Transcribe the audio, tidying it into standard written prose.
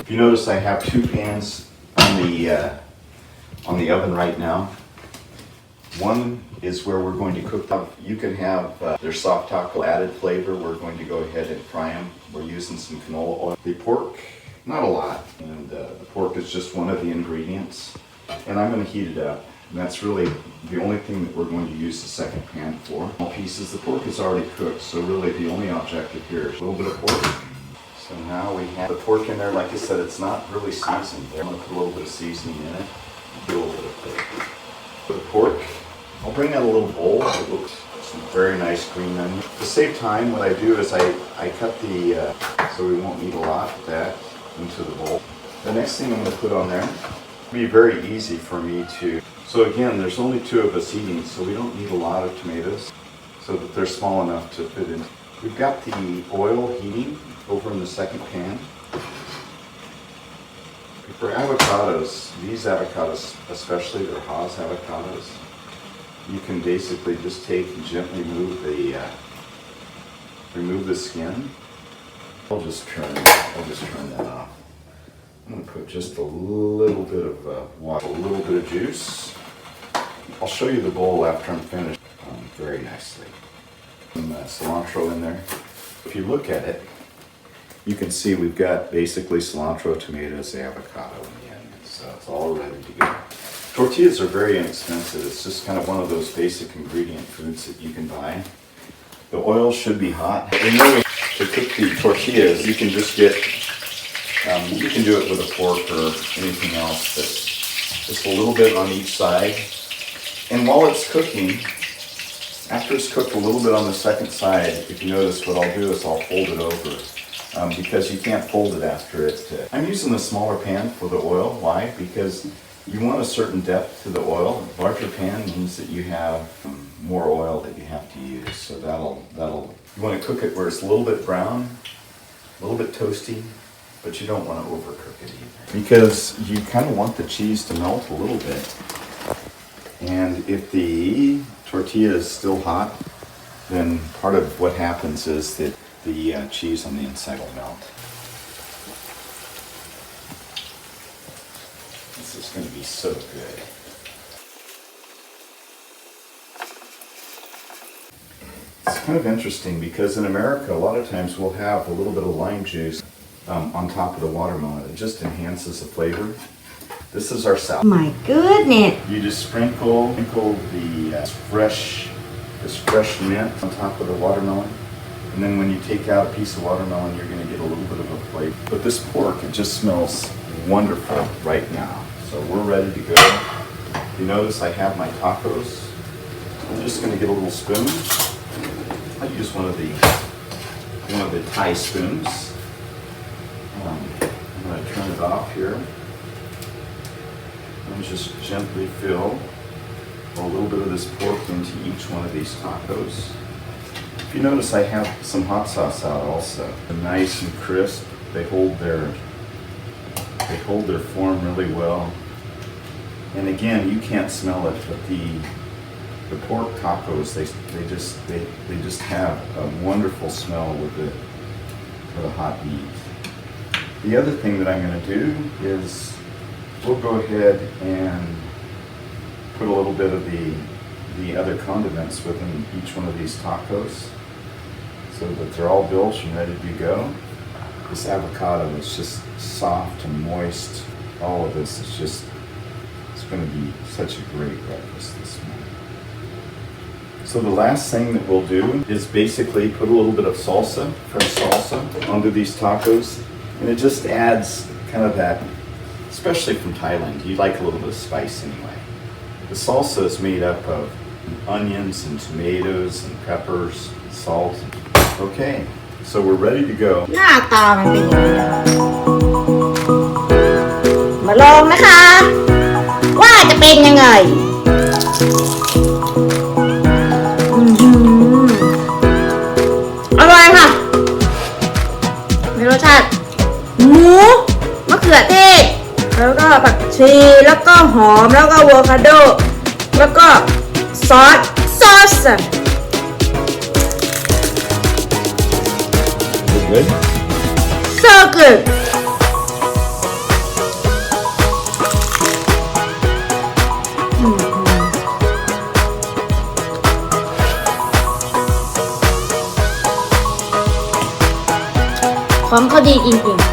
If you notice, I have two pans on the oven right now. One is where we're going to cook them. You can have their soft taco added flavor. We're going to go ahead and fry them. We're using some canola oil. The pork, not a lot, and the pork is just one of the ingredients. And I'm going to heat it up. And that's really the only thing that we're going to use the second pan for. All pieces, the pork is already cooked, so really the only objective here is a little bit of pork. So now we have the pork in there. Like I said, it's not really seasoned. I'm going to put a little bit of seasoning in it. Put a little bit of flavor. For the pork, I'll bring out a little bowl. It looks some very nice green onion. To save time, what I do is I cut the, so we won't need a lot of that, into the bowl. The next thing I'm going to put on there will be very easy for me to. So again, there's only two of us eating, so we don't need a lot of tomatoes, so that they're small enough to fit in. We've got the oil heating over in the second pan. For avocados, these avocados, especially they're Haas avocados, you can basically just take and gently remove the skin. I'll just turn that off. I'm going to put just a little bit of water, a little bit of juice. I'll show you the bowl after I'm finished very nicely. Some cilantro in there. If you look at it, you can see we've got basically cilantro, tomatoes, avocado, and the onions, so it's all ready to go. Tortillas are very inexpensive. It's just kind of one of those basic ingredient foods that you can buy. The oil should be hot. And then to cook the tortillas, you can just get, you can do it with a fork or anything else, but just a little bit on each side. And while it's cooking, after it's cooked a little bit on the second side, if you notice, what I'll do is I'll fold it over. Because you can't fold it after it. I'm using a smaller pan for the oil. Why? Because you want a certain depth to the oil. A larger pan means that you have more oil that you have to use. So that'll. You want to cook it where it's a little bit brown, a little bit toasty, but you don't want to overcook it either. Because you kind of want the cheese to melt a little bit. And if the tortilla is still hot, then part of what happens is that the cheese on the inside will melt. This is going to be so good. It's kind of interesting because in America, a lot of times we'll have a little bit of lime juice on top of the watermelon. It just enhances the flavor. This is our salad. My goodness! You just sprinkle the fresh mint on top of the watermelon. And then when you take out a piece of watermelon, you're going to get a little bit of a flavor. But this pork, it just smells wonderful right now. So we're ready to go. You notice I have my tacos. I'm just going to get a little spoon. I use one of the Thai spoons. I'm going to turn it off here. And just gently fill a little bit of this pork into each one of these tacos. If you notice, I have some hot sauce out also. They're nice and crisp. They hold their form really well. And again, you can't smell it, but the pork tacos, they just have a wonderful smell with the hot meat. The other thing that I'm going to do is we'll go ahead and put a little bit of the other condiments within each one of these tacos so that they're all built and ready to go. This avocado is just soft and moist. All of this is just, it's going to be such a great breakfast this morning. So the last thing that we'll do is basically put a little bit of salsa, fresh salsa, onto these tacos. And it just adds kind of that, especially from Thailand, you like a little bit of spice anyway. The salsa is made up of onions and tomatoes and peppers, and salt. Okay, so we're ready to go. หน้าตามันเป็นยังไงมาลองนะคะ ว่าจะเป็นยังไงอร่อยค่ะมีรสชาติหมูมะเขือเทศแล้วก็ผักชีแล้วก็หอมแล้วก็อะโวคาโดแล้วก็ซอส Good? so good ของเขาดีจริงๆ